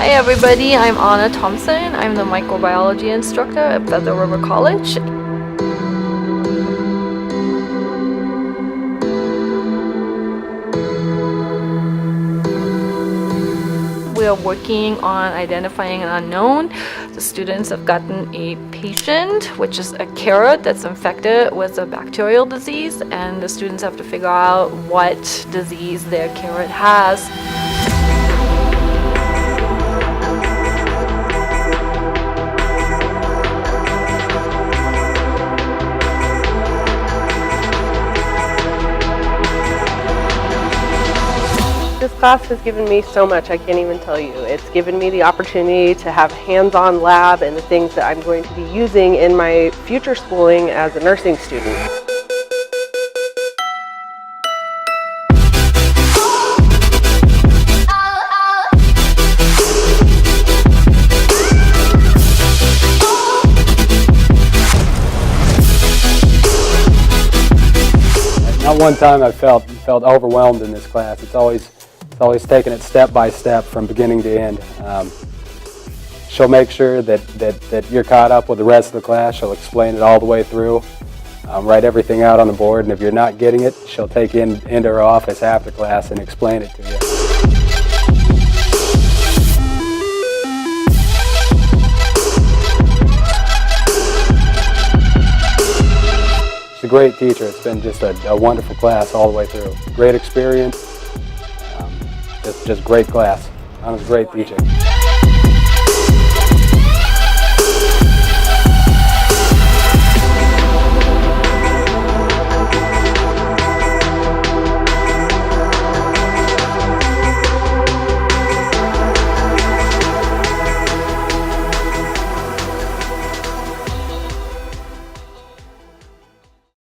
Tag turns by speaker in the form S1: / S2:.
S1: Hi everybody, I'm Anna Thompson. I'm the microbiology instructor at Feather River College. We are working on identifying an unknown. The students have gotten a patient, which is a carrot that's infected with a bacterial disease, and the students have to figure out what disease their carrot has.
S2: This class has given me so much, I can't even tell you. It's given me the opportunity to have hands-on lab and the things that I'm going to be using in my future schooling as a nursing student.
S3: Not one time I felt overwhelmed in this class. It's always taken it step by step from beginning to end. She'll make sure that you're caught up with the rest of the class. She'll explain it all the way through, write everything out on the board, and if you're not getting it, she'll take you into her office after class and explain it to you. She's a great teacher. It's been just a wonderful class all the way through. Great experience. Just great class. It was great teaching.